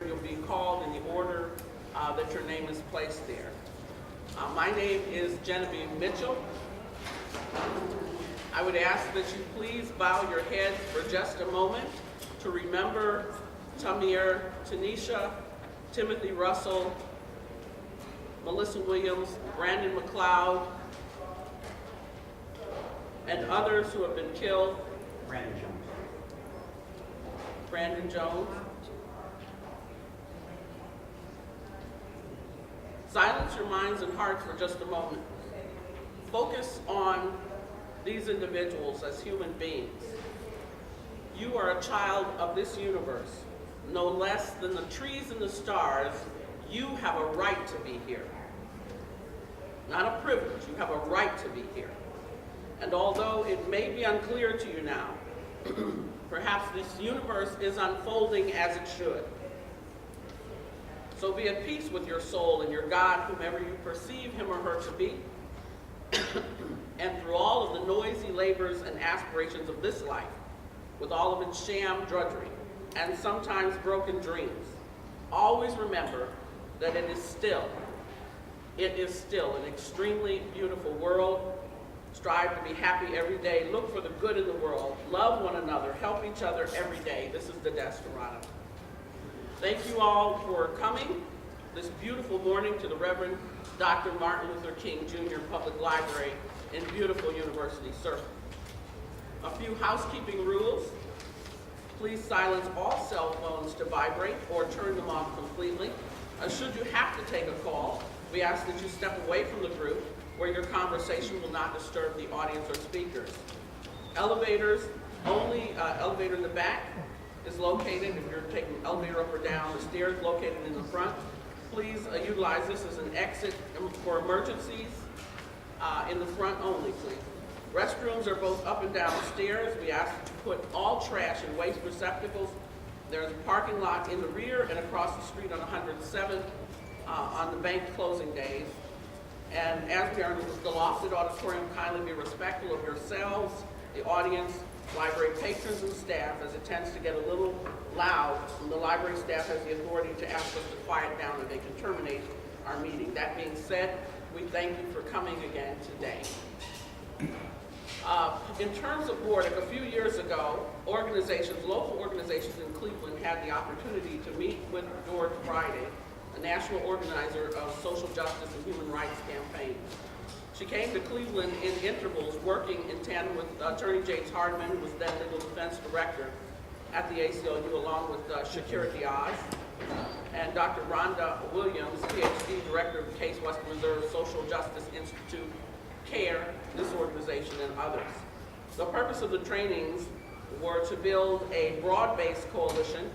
You'll be called in the order that your name is placed there. My name is Genevieve Mitchell. I would ask that you please bow your heads for just a moment to remember Tamir, Tanisha, Timothy Russell, Melissa Williams, Brandon McLeod, and others who have been killed. Brandon Jones. Silence your minds and hearts for just a moment. Focus on these individuals as human beings. You are a child of this universe. No less than the trees and the stars, you have a right to be here. Not a privilege, you have a right to be here. And although it may be unclear to you now, perhaps this universe is unfolding as it should. So be at peace with your soul and your God, whomever you perceive him or her to be. And through all of the noisy labors and aspirations of this life, with all of its sham drudgery and sometimes broken dreams, always remember that it is still an extremely beautiful world. Strive to be happy every day. Look for the good in the world. Love one another. Help each other every day. This is the Desperado. Thank you all for coming this beautiful morning to the Reverend Dr. Martin Luther King Jr. Public Library in beautiful University Circle. A few housekeeping rules. Please silence all cell phones to vibrate or turn them off completely. Should you have to take a call, we ask that you step away from the group where your conversation will not disturb the audience or speakers. Elevators, only elevator in the back is located, if you're taking the elevator up or down, the stairs located in the front. Please utilize this as an exit for emergencies, in the front only, please. Restrooms are both up and down stairs. We ask that you put all trash in waste receptacles. There's a parking lot in the rear and across the street on 107 on the bank closing days. And as we are in the lofted auditorium, kindly be respectful of yourselves, the audience, library patrons and staff, as it tends to get a little loud. And the library staff has the authority to ask us to quiet down or they can terminate our meeting. That being said, we thank you for coming again today. In terms of boarding, a few years ago, local organizations in Cleveland had the opportunity to meet with George Friday, a national organizer of social justice and human rights campaigns. She came to Cleveland in intervals, working in tandem with Attorney James Hardman, who was then legal defense director at the ACLU, along with Shakira Diaz, and Dr. Rhonda Williams, PhD, director of the Case Western Reserve Social Justice Institute, CARE, this organization, and others. The purpose of the trainings were to build a broad-based coalition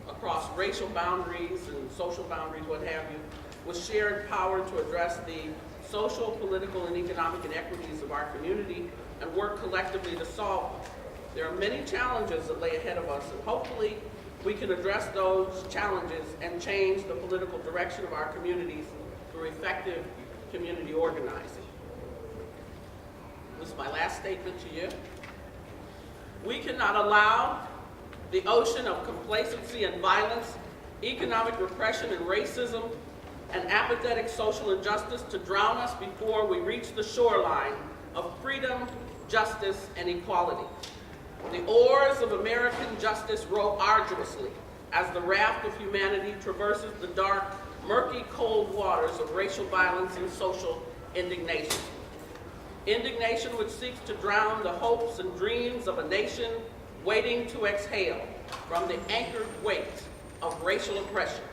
across racial boundaries and social boundaries, what have you, with shared power to address the social, political, and economic inequities of our community and work collectively to solve them. There are many challenges that lay ahead of us, and hopefully we can address those challenges and change the political direction of our communities through effective community organizing. This is my last statement to you. We cannot allow the ocean of complacency and violence, economic repression and racism, and apathetic social injustice to drown us before we reach the shoreline of freedom, justice, and equality. The oars of American justice row arduously as the raft of humanity traverses the dark, murky, cold waters of racial violence and social indignation. Indignation which seeks to drown the hopes and dreams of a nation waiting to exhale from the anchored weight of racial oppression.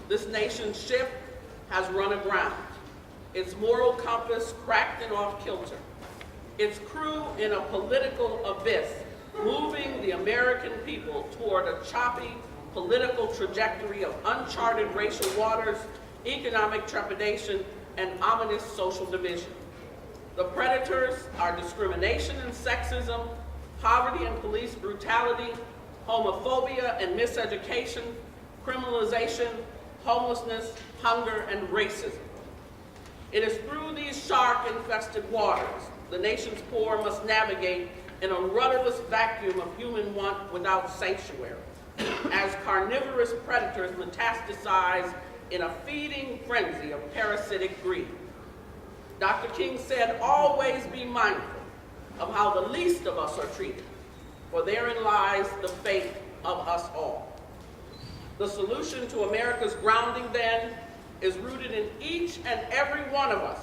This nation's ship has run aground, its moral compass cracked and off kilter, its crew in a political abyss, moving the American people toward a choppy political trajectory of uncharted racial waters, economic trepidation, and ominous social division. The predators are discrimination and sexism, poverty and police brutality, homophobia and miseducation, criminalization, homelessness, hunger, and racism. It is through these shark-infested waters the nation's poor must navigate in a rudderless vacuum of human want without sanctuary. as carnivorous predators metastasize in a feeding frenzy of parasitic greed. Dr. King said, always be mindful of how the least of us are treated, for therein lies the fate of us all. The solution to America's grounding, then, is rooted in each and every one of us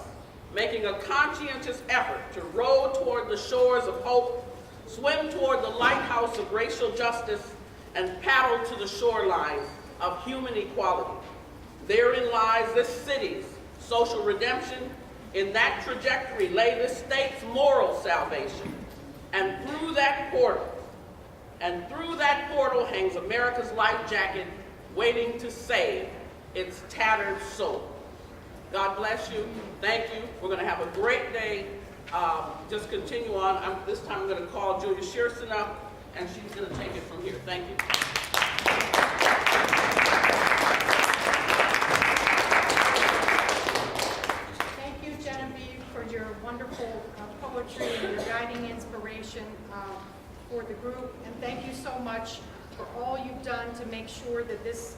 making a conscientious effort to row toward the shores of hope, swim toward the lighthouse of racial justice, and paddle to the shoreline of human equality. Therein lies this city's social redemption. In that trajectory lay this state's moral salvation. And through that portal hangs America's life jacket waiting to save its tattered soul. God bless you. Thank you. We're going to have a great day. Just continue on. This time I'm going to call Julia Shearson up, and she's going to take it from here. Thank you. Thank you, Genevieve, for your wonderful poetry and your guiding inspiration for the group. And thank you so much for all you've done to make sure that this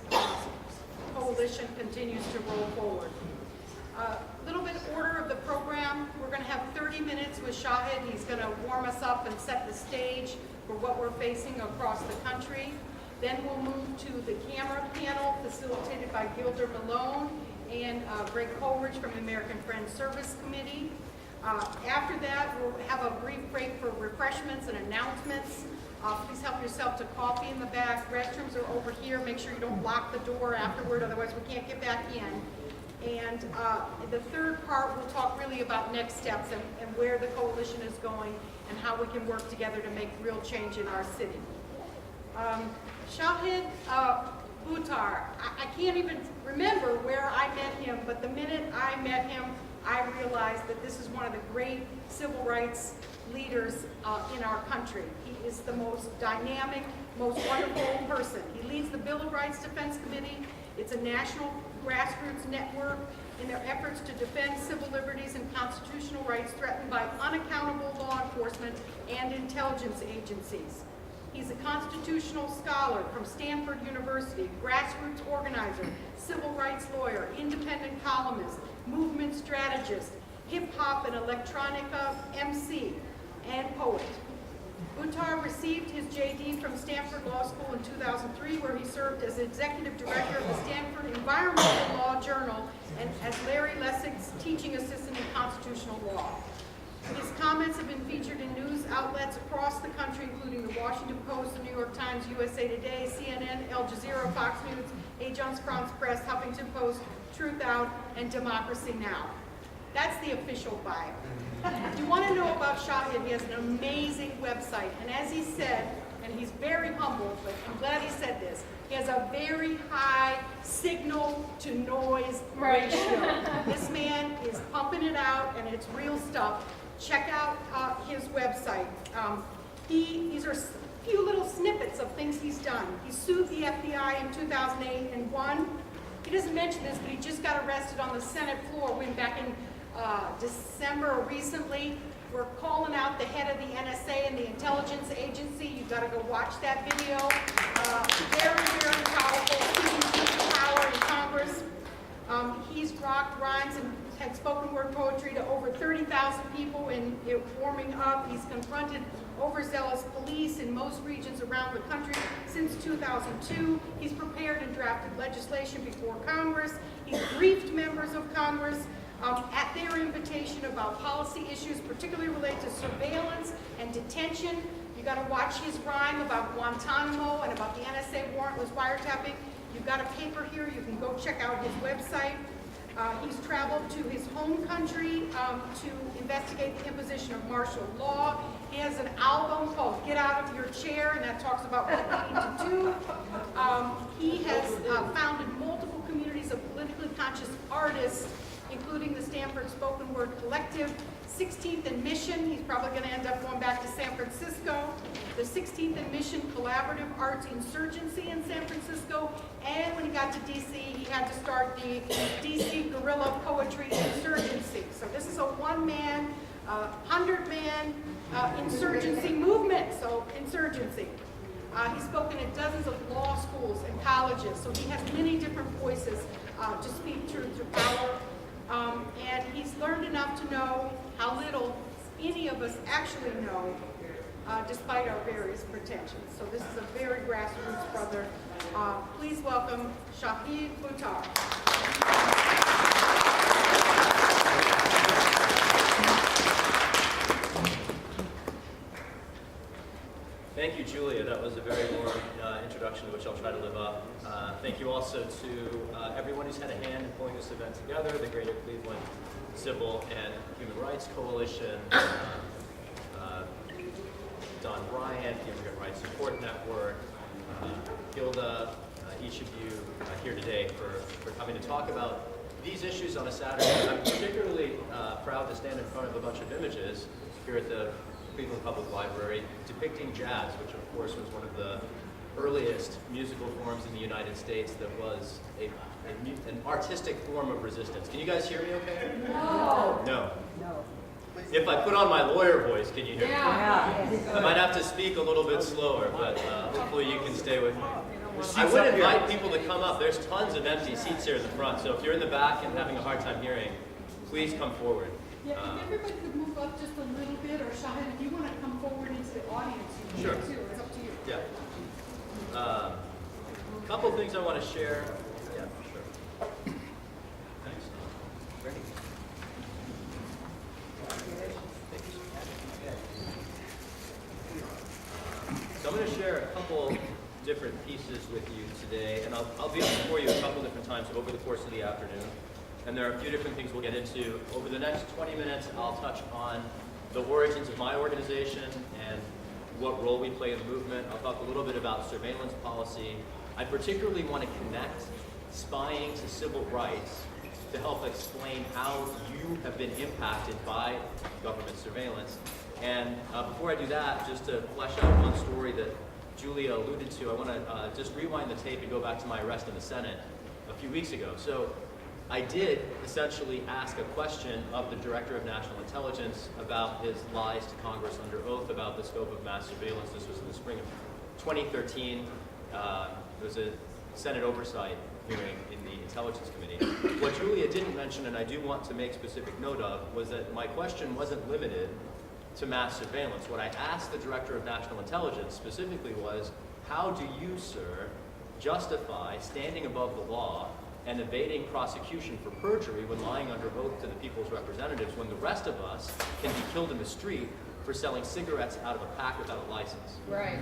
coalition continues to roll forward. A little bit order of the program. We're going to have 30 minutes with Shahid. He's going to warm us up and set the stage for what we're facing across the country. Then we'll move to the camera panel facilitated by Gilder Malone and Greg Coleridge from the American Friends Service Committee. After that, we'll have a brief break for refreshments and announcements. Please help yourself to coffee in the back. Restrooms are over here. Make sure you don't lock the door afterward, otherwise we can't get back in. And the third part, we'll talk really about next steps and where the coalition is going and how we can work together to make real change in our city. Shahid Buttar, I can't even remember where I met him, but the minute I met him, I realized that this is one of the great civil rights leaders in our country. He is the most dynamic, most wonderful person. He leads the Bill of Rights Defense Committee. It's a national grassroots network in their efforts to defend civil liberties and constitutional rights threatened by unaccountable law enforcement and intelligence agencies. He's a constitutional scholar from Stanford University, grassroots organizer, civil rights lawyer, independent columnist, movement strategist, hip-hop and electronica MC, and poet. Buttar received his JD from Stanford Law School in 2003, where he served as executive director of the Stanford Environmental Law Journal and as Larry Lessig's teaching assistant in constitutional law. His comments have been featured in news outlets across the country, including the Washington Post, the New York Times, USA Today, CNN, Al Jazeera, Fox News, Agence France Presse, Huffington Post, Truth Out, and Democracy Now! That's the official bio. If you want to know about Shahid, he has an amazing website. And as he said, and he's very humble, but I'm glad he said this, he has a very high signal to noise ratio. This man is pumping it out, and it's real stuff. Check out his website. These are a few little snippets of things he's done. He sued the FBI in 2008 and won. He doesn't mention this, but he just got arrested on the Senate floor when back in December recently. We're calling out the head of the NSA and the intelligence agency. You've got to go watch that video. Very, very powerful, speaking power in Congress. He's rocked rhymes and had spoken word poetry to over 30,000 people in warming up. He's confronted overzealous police in most regions around the country since 2002. He's prepared and drafted legislation before Congress. He's briefed members of Congress at their invitation about policy issues, particularly related to surveillance and detention. You got to watch his rhyme about Guantanamo and about the NSA warrantless wiretapping. You've got a paper here. You can go check out his website. He's traveled to his home country to investigate the imposition of martial law. He has an album called Get Out of Your Chair, and that talks about what we need to do. He has founded multiple communities of politically conscious artists, including the Stanford Spoken Word Collective, 16th and Mission. He's probably going to end up going back to San Francisco. The 16th and Mission Collaborative Arts Insurgency in San Francisco. And when he got to DC, he had to start the DC Guerrilla Poetry Insurgency. So this is a one-man, 100-man insurgency movement. So insurgency. He's spoken at dozens of law apologist, so he has many different voices to speak truth to power. And he's learned enough to know how little any of us actually know, despite our various pretensions. So this is a very grassroots brother. Please welcome Shahid Buttar. Thank you, Julia. That was a very warm introduction to which I'll try to live up. Thank you also to everyone who's had a hand in pulling this event together, the Greater Cleveland Civil and Human Rights Coalition, Don Bryant, the Immigrant Rights Support Network, Gilda, each of you here today for coming to talk about these issues on a Saturday. I'm particularly proud to stand in front of a bunch of images here at the Cleveland Public Library depicting jazz, which of course was one of the earliest musical forms in the United States that was an artistic form of resistance. Can you guys hear me okay? No. No. No. If I put on my lawyer voice, can you hear me? Yeah. I might have to speak a little bit slower, but hopefully you can stay with me. I would invite people to come up. There's tons of empty seats here in the front, so if you're in the back and having a hard time hearing, please come forward. Yeah, if everybody could move up just a little bit, or Shahid, if you want to come forward into the audience, you can too. It's up to you. Yeah. A couple things I want to share. Yeah, sure. Thanks. Ready? So I'm going to share a couple different pieces with you today, and I'll be up before you a couple different times over the course of the afternoon. And there are a few different things we'll get into. Over the next 20 minutes, I'll touch on the origins of my organization and what role we play in the movement. I'll talk a little bit about surveillance policy. I particularly want to connect spying to civil rights to help explain how you have been impacted by government surveillance. And before I do that, just to flesh out one story that Julia alluded to, I want to just rewind the tape and go back to my arrest in the Senate a few weeks ago. So I did essentially ask a question of the Director of National Intelligence about his lies to Congress under oath about the scope of mass surveillance. This was in the spring of 2013. There was a Senate oversight hearing in the Intelligence Committee. What Julia didn't mention, and I do want to make specific note of, was that my question wasn't limited to mass surveillance. What I asked the Director of National Intelligence specifically was, how do you, sir, justify standing above the law and evading prosecution for perjury when lying under oath to the people's representatives when the rest of us can be killed in the street for selling cigarettes out of a pack without a license? Right.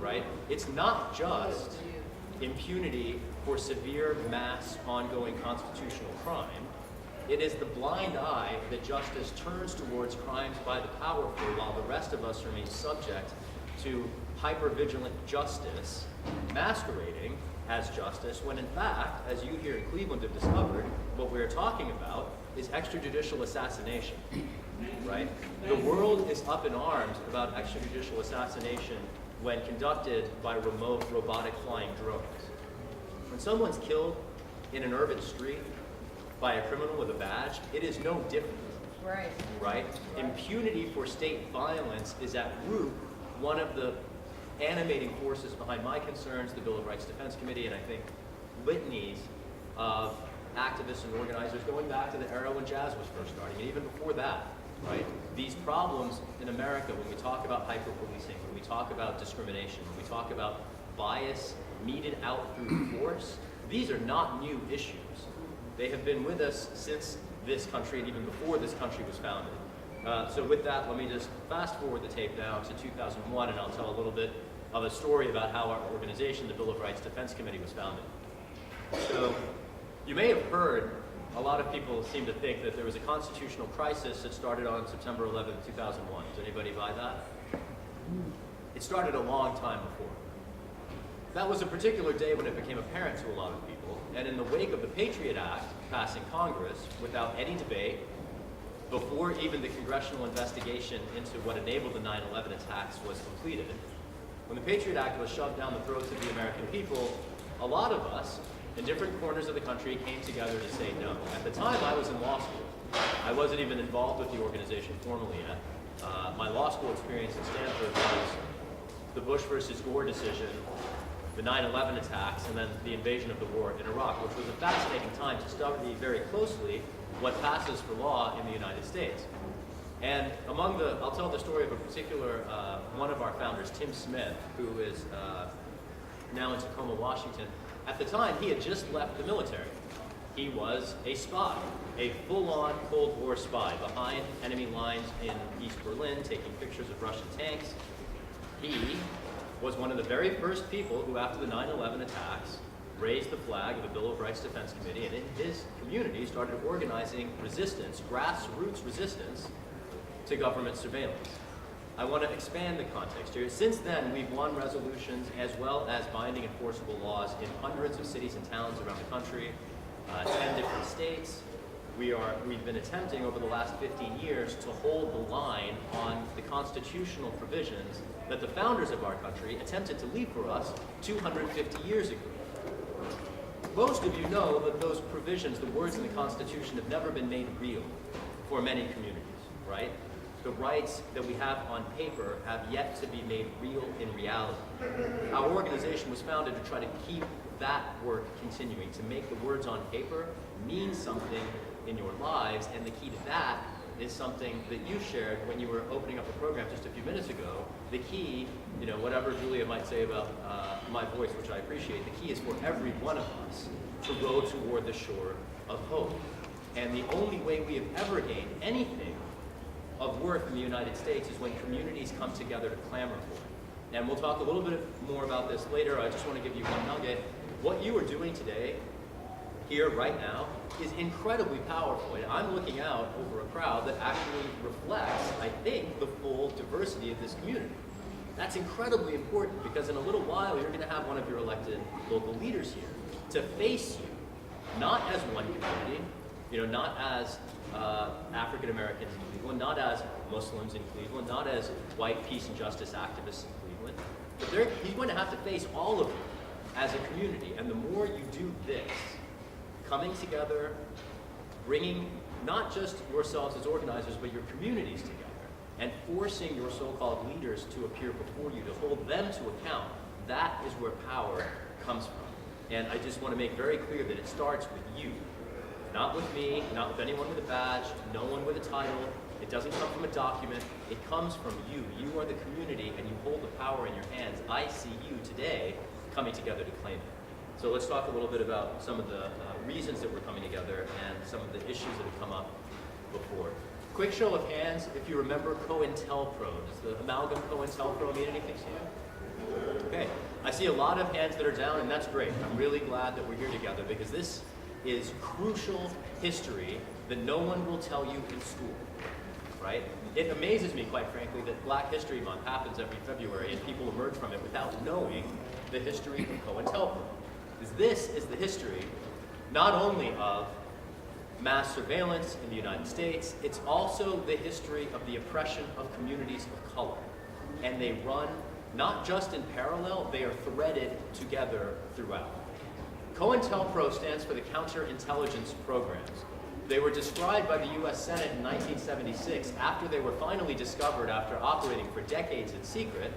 Right? It's not just impunity for severe, mass, ongoing constitutional crime. It is the blind eye that justice turns towards crimes by the powerful while the rest of us remain subject to hyper-vigilant justice masquerading as justice, when in fact, as you here in Cleveland have discovered, what we're talking about is extrajudicial assassination, right? The world is up in arms about extrajudicial assassination when conducted by remote robotic flying drones. When someone's killed in an urban street by a criminal with a badge, it is no different, Right. right? Impunity for state violence is at root one of the animating forces behind my concerns, the Bill of Rights Defense Committee, and I think litanies of activists and organizers going back to the era when jazz was first starting, and even before that, right? These problems in America, when we talk about hyper-policing, when we talk about discrimination, when we talk about bias meted out through force, these are not new issues. They have been with us since this country and even before this country was founded. So with that, let me just fast forward the tape now to 2001, and I'll tell a little bit of a story about how our organization, the Bill of Rights Defense Committee, was founded. So you may have heard, a lot of people seem to think that there was a constitutional crisis that started on September 11, 2001. Does anybody buy that? It started a long time before. That was a particular day when it became apparent to a lot of people, and in the wake of the Patriot Act passing Congress without any debate, before even the congressional investigation into what enabled the 9/11 attacks was completed, when the Patriot Act was shoved down the throats of the American people, a lot of us in different corners of the country came together to say no. At the time, I was in law school. I wasn't even involved with the organization formally yet. My law school experience at Stanford was the Bush versus Gore decision the 9/11 attacks, and then the invasion of the war in Iraq, which was a fascinating time to study very closely what passes for law in the United States. And I'll tell the story of a particular, one of our founders, Tim Smith, who is now in Tacoma, Washington. At the time, he had just left the military. He was a spy, a full-on Cold War spy behind enemy lines in East Berlin, taking pictures of Russian tanks. He was one of the very first people who, after the 9/11 attacks, raised the flag of the Bill of Rights Defense Committee, and in his community started organizing resistance, grassroots resistance, to government surveillance. I want to expand the context here. Since then, we've won resolutions as well as binding enforceable laws in hundreds of cities and towns around the country, 10 different states. We've been attempting over the last 15 years to hold the line on the constitutional provisions that the founders of our country attempted to leave for us 250 years ago. Most of you know that those provisions, the words in the Constitution, have never been made real for many communities, right? The rights that we have on paper have yet to be made real in reality. Our organization was founded to try to keep that work continuing, to make the words on paper mean something in your lives, and the key to that is something that you shared when you were opening up the program just a few minutes ago. The key, whatever Julia might say about my voice, which I appreciate, the key is for every one of us to row toward the shore of hope. And the only way we have ever gained anything of worth in the United States is when communities come together to clamor for it. And we'll talk a little bit more about this later. I just want to give you one nugget. What you are doing today, here, right now, is incredibly powerful. And I'm looking out over a crowd that actually reflects, I think, the full diversity of this community. That's incredibly important because in a little while, you're going to have one of your elected local leaders here to face you, not as one community, not as African Americans in Cleveland, not as Muslims in Cleveland, not as white peace and justice activists in Cleveland, but he's going to have to face all of you as a community. And the more you do this, coming together, bringing not just yourselves as organizers, but your communities together, and forcing your so-called leaders to appear before you, to hold them to account, that is where power comes from. And I just want to make very clear that it starts with you. Not with me, not with anyone with a badge, no one with a title. It doesn't come from a document. It comes from you. You are the community, and you hold the power in your hands. I see you today coming together to claim it. So let's talk a little bit about some of the reasons that we're coming together and some of the issues that have come up before. Quick show of hands if you remember COINTELPRO. Does the amalgam COINTELPRO mean anything to you? Okay. I see a lot of hands that are down, and that's great. I'm really glad that we're here together because this is crucial history that no one will tell you in school, right? It amazes me, quite frankly, that Black History Month happens every February and people emerge from it without knowing the history of COINTELPRO. Because this is the history not only of mass surveillance in the United States, it's also the history of the oppression of communities of color. And they run not just in parallel, they are threaded together throughout. COINTELPRO stands for the Counterintelligence Programs. They were described by the US Senate in 1976 after they were finally discovered after operating for decades in secret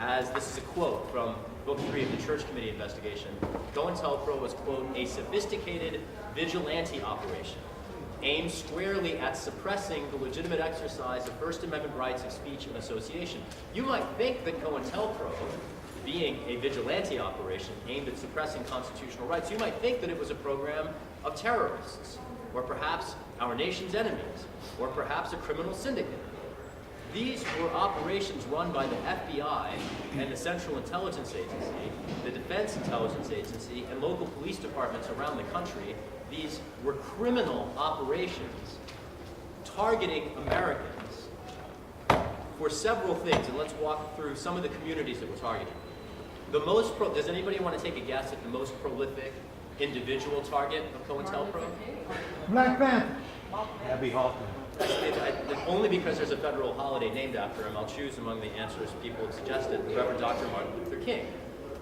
as, this is a quote from Book 3 of the Church Committee investigation, COINTELPRO was, quote, a sophisticated vigilante operation aimed squarely at suppressing the legitimate exercise of First Amendment rights of speech and association. You might think that COINTELPRO, being a vigilante operation aimed at suppressing constitutional rights, you might think that it was a program of terrorists, or perhaps our nation's enemies, or perhaps a criminal syndicate. These were operations run by the FBI and the Central Intelligence Agency, the Defense Intelligence Agency, and local police departments around the country. These were criminal operations targeting Americans for several things, and let's walk through some of the communities that were targeted. Does anybody want to take a guess at the most prolific individual target of COINTELPRO? Black Panther. Abby Hoffman. Only because there's a federal holiday named after him, I'll choose among the answers people have suggested the Reverend Dr. Martin Luther King,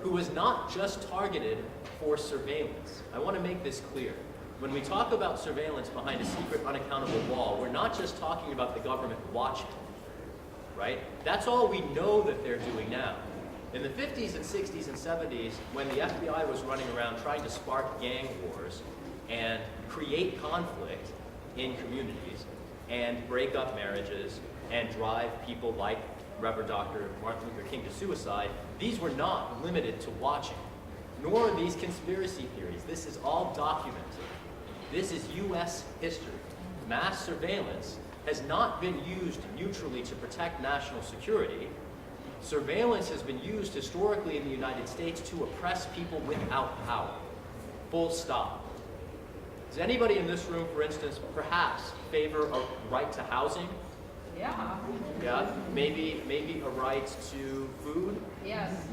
who was not just targeted for surveillance. I want to make this clear. When we talk about surveillance behind a secret, unaccountable wall, we're not just talking about the government watching, right? That's all we know that they're doing now. In the 50s and 60s and 70s, when the FBI was running around trying to spark gang wars and create conflict in communities and break up marriages and drive people like Reverend Dr. Martin Luther King to suicide, these were not limited to watching, nor are these conspiracy theories. This is all documented. This is US history. Mass surveillance has not been used neutrally to protect national security. Surveillance has been used historically in the United States to oppress people without power. Full stop. Does anybody in this room, for instance, perhaps favor a right to housing? Yeah. Yeah, maybe a right to food? Yes.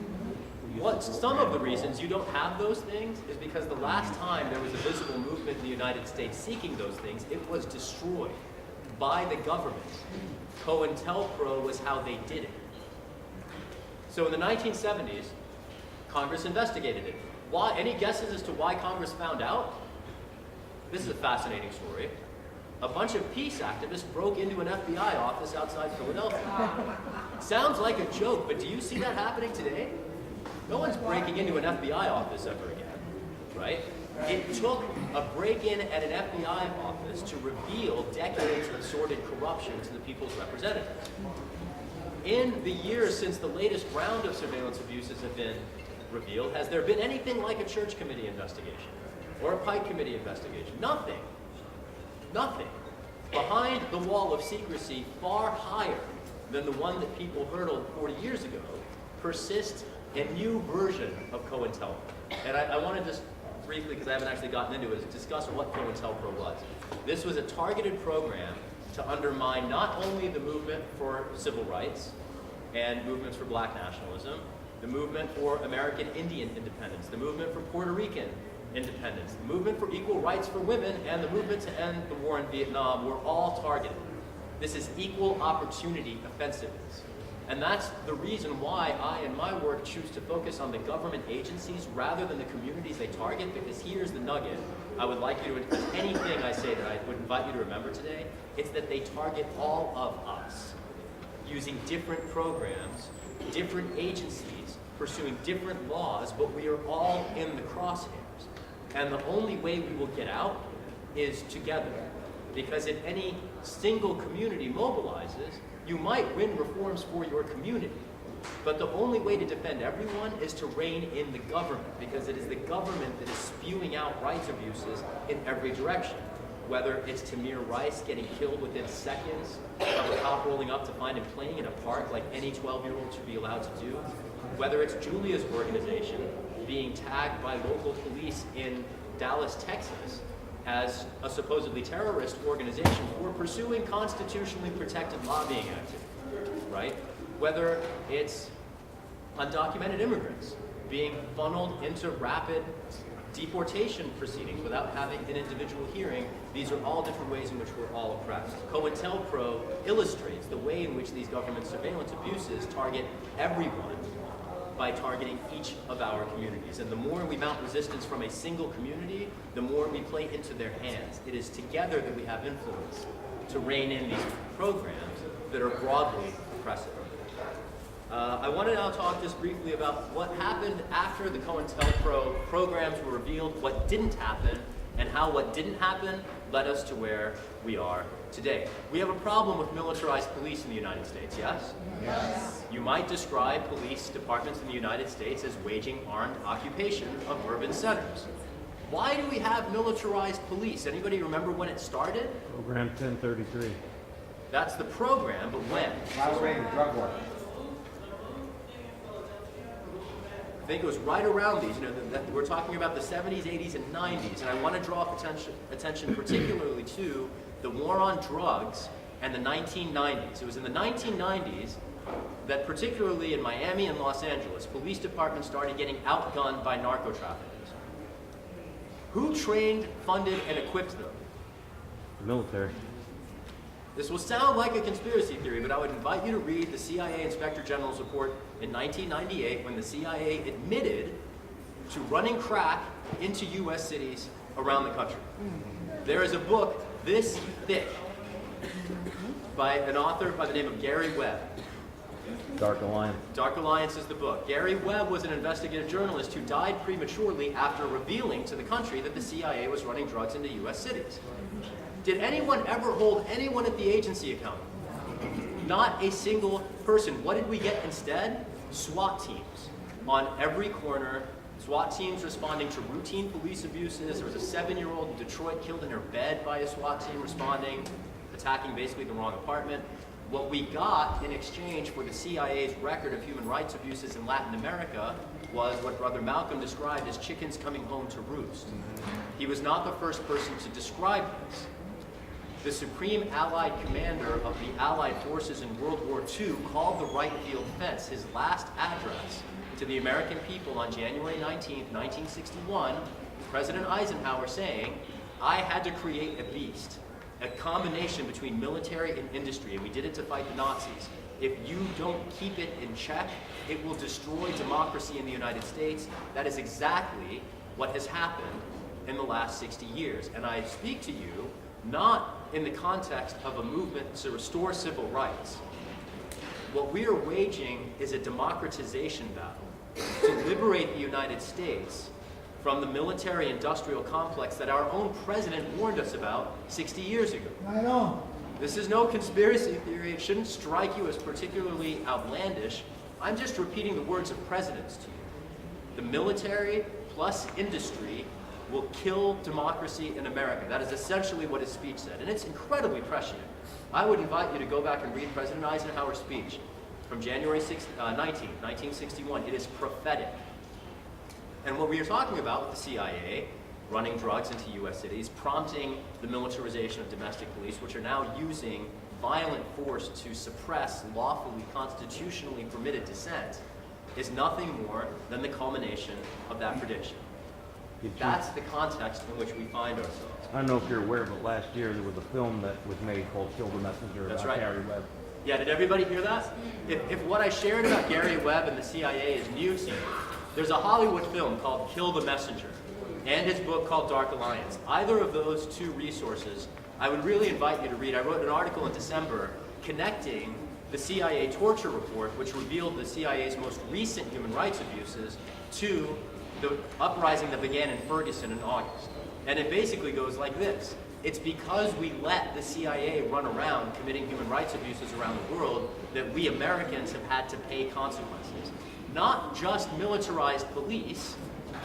Some of the reasons you don't have those things is because the last time there was a visible movement in the United States seeking those things, it was destroyed by the government. COINTELPRO was how they did it. So in the 1970s, Congress investigated it. Why? Any guesses as to why Congress found out? This is a fascinating story. A bunch of peace activists broke into an FBI office outside Philadelphia. Sounds like a joke, but do you see that happening today? No one's breaking into an FBI office ever again, right? It took a break-in at an FBI office to reveal decades of sordid corruption to the people's representatives. In the years since the latest round of surveillance abuses have been revealed, has there been anything like a church committee investigation or a Pike committee investigation? Nothing. Nothing. Behind the wall of secrecy, far higher than the one that people hurdled 40 years ago, persists a new version of COINTELPRO. And I want to just briefly, because I haven't actually gotten into it, discuss what COINTELPRO was. This was a targeted program to undermine not only the movement for civil rights and movements for black nationalism, the movement for American Indian independence, the movement for Puerto Rican independence, the movement for equal rights for women, and the movement to end the war in Vietnam were all targeted. This is equal opportunity offensiveness. And that's the reason why I, in my work, choose to focus on the government agencies rather than the communities they target, because here's the nugget. I would like you to, if there's anything I say that I would invite you to remember today, it's that they target all of us, using different programs, different agencies, pursuing different laws, but we are all in the crosshairs. And the only way we will get out is together. Because if any single community mobilizes, you might win reforms for your community. But the only way to defend everyone is to rein in the government, because it is the government that is spewing out rights abuses in every direction. Whether it's Tamir Rice getting killed within seconds of a cop rolling up to find him playing in a park like any 12-year-old should be allowed to do. Whether it's Julia's organization being tagged by local police in Dallas, Texas, as a supposedly terrorist organization for pursuing constitutionally protected lobbying activity, right? Whether it's undocumented immigrants being funneled into rapid deportation proceedings without having an individual hearing, these are all different ways in which we're all oppressed. COINTELPRO illustrates the way in which these government surveillance abuses target everyone by targeting each of our communities. And the more we mount resistance from a single community, the more we play into their hands. It is together that we have influence to rein in these programs that are broadly oppressive. I want to now talk just briefly about what happened after the COINTELPRO programs were revealed, what didn't happen, and how what didn't happen led us to where we are today. We have a problem with militarized police in the United States, yes? Yes. You might describe police departments in the United States as waging armed occupation of urban centers. Why do we have militarized police? Anybody remember when it started? Program 1033. That's the program, but when? Moderating drug work. I think it was right around these, we're talking about the 70s, 80s, and 90s, and I want to draw attention particularly to the war on drugs and the 1990s. It was in the 1990s that, particularly in Miami and Los Angeles, police departments started getting outgunned by narco-traffickers. Who trained, funded, and equipped them? The military. This will sound like a conspiracy theory, but I would invite you to read the CIA Inspector General's report in 1998 when the CIA admitted to running crack into U.S. cities around the country. There is a book this thick by an author by the name of Gary Webb. Dark Alliance. Dark Alliance is the book. Gary Webb was an investigative journalist who died prematurely after revealing to the country that the CIA was running drugs into U.S. cities. Did anyone ever hold anyone at the agency accountable? Not a single person. What did we get instead? SWAT teams on every corner. SWAT teams responding to routine police abuses. There was a 7-year-old in Detroit killed in her bed by a SWAT team responding, attacking basically the wrong apartment. What we got in exchange for the CIA's record of human rights abuses in Latin America was what Brother Malcolm described as chickens coming home to roost. He was not the first person to describe this. The Supreme Allied Commander of the Allied forces in World War II called the Wright Field Fence his last address to the American people on January 19, 1961, President Eisenhower saying, "I had to create a beast, a combination between military and industry, and we did it to fight the Nazis. If you don't keep it in check, it will destroy democracy in the United States." That is exactly what has happened in the last 60 years. And I speak to you not in the context of a movement to restore civil rights. What we are waging is a democratization battle to liberate the United States from the military-industrial complex that our own president warned us about 60 years ago. I know. This is no conspiracy theory. It shouldn't strike you as particularly outlandish. I'm just repeating the words of presidents to you. The military plus industry will kill democracy in America. That is essentially what his speech said, and it's incredibly prescient. I would invite you to go back and read President Eisenhower's speech from January 1961. It is prophetic. And what we are talking about with the CIA running drugs into U.S. cities, prompting the militarization of domestic police, which are now using violent force to suppress lawfully, constitutionally permitted dissent, is nothing more than the culmination of that prediction. That's the context in which we find ourselves. I don't know if you're aware, but last year there was a film that was made called Kill the Messenger That's about right. Gary Webb. Yeah, did everybody hear that? If what I shared about Gary Webb and the CIA is new to you, there's a Hollywood film called Kill the Messenger and his book called Dark Alliance. Either of those two resources, I would really invite you to read. I wrote an article in December connecting the CIA torture report, which revealed the CIA's most recent human rights abuses, to the uprising that began in Ferguson in August. And it basically goes like this. It's because we let the CIA run around committing human rights abuses around the world that we Americans have had to pay consequences. Not just militarized police.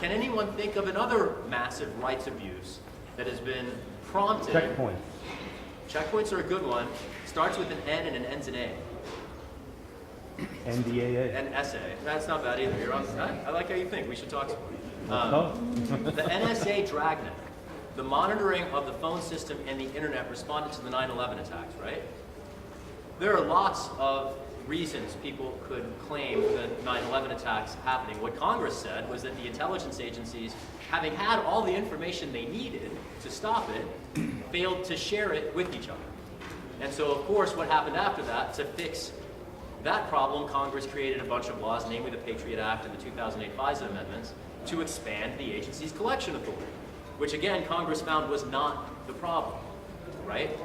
Can anyone think of another massive rights abuse that has been prompted? Checkpoint. Checkpoints are a good one. Starts with an N and it ends in A. NDAA. And SA. That's not bad either. You're on. I like how you think. We should talk some more. Oh. The NSA Dragnet, the monitoring of the phone system and the internet responded to the 9/11 attacks, right? There are lots of reasons people could claim the 9/11 attacks happening. What Congress said was that the intelligence agencies, having had all the information they needed to stop it, failed to share it with each other. And so, of course, what happened after that, to fix that problem, Congress created a bunch of laws, namely the Patriot Act and the 2008 FISA amendments, to expand the agency's collection authority, which again, Congress found was not the problem, right?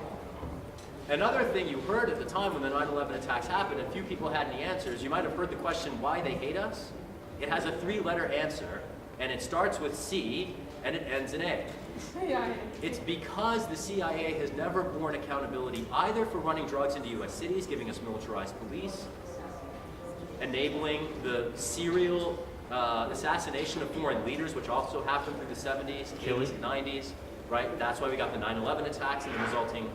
Another thing you heard at the time when the 9/11 attacks happened, and few people had any answers, you might have heard the question, why they hate us? It has a 3-letter answer, and it starts with C, and it ends in A. It's because the CIA has never borne accountability either for running drugs into U.S. cities, giving us militarized police, enabling the serial assassination of foreign leaders, which also happened through the 70s, 80s, and 90s, right? That's why we got the 9/11 attacks and the resulting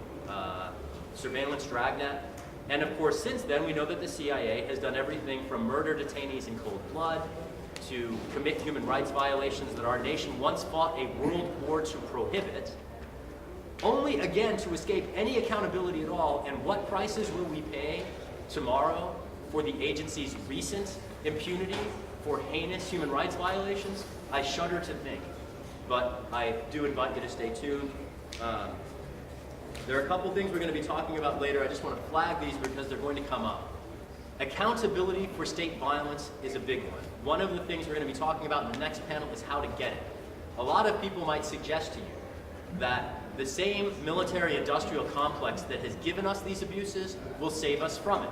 surveillance dragnet. And of course, since then, we know that the CIA has done everything from murder detainees in cold blood to commit human rights violations that our nation once fought a world war to prohibit, only again to escape any accountability at all. And what prices will we pay tomorrow for the agency's recent impunity for heinous human rights violations? I shudder to think, but I do invite you to stay tuned. There are a couple things we're going to be talking about later. I just want to flag these because they're going to come up. Accountability for state violence is a big one. One of the things we're going to be talking about in the next panel is how to get it. A lot of people might suggest to you that the same military-industrial complex that has given us these abuses will save us from it.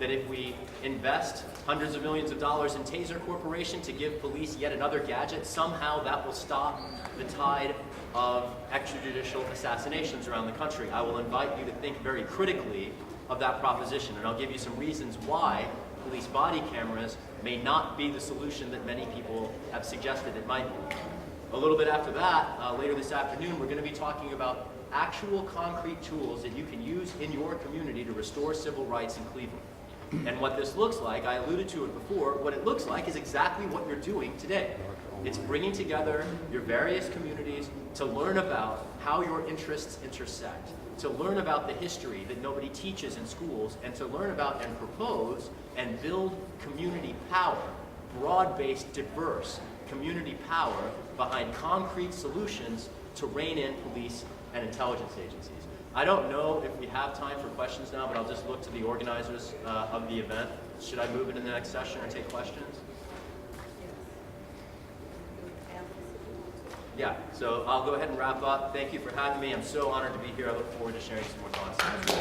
that if we invest hundreds of millions of dollars in Taser Corporation to give police yet another gadget, somehow that will stop the tide of extrajudicial assassinations around the country. I will invite you to think very critically of that proposition, and I'll give you some reasons why police body cameras may not be the solution that many people have suggested it might be. A little bit after that, later this afternoon, we're going to be talking about actual concrete tools that you can use in your community to restore civil rights in Cleveland. And what this looks like, I alluded to it before, what it looks like is exactly what you're doing today. It's bringing together your various communities to learn about how your interests intersect, to learn about the history that nobody teaches in schools, and to learn about and propose and build community power, broad-based, diverse community power behind concrete solutions to rein in police and intelligence agencies. I don't know if we have time for questions now, but I'll just look to the organizers of the event. Should I move into the next session or take questions? Yeah, so I'll go ahead and wrap up. Thank you for having me. I'm so honored to be here. I look forward to sharing some more thoughts.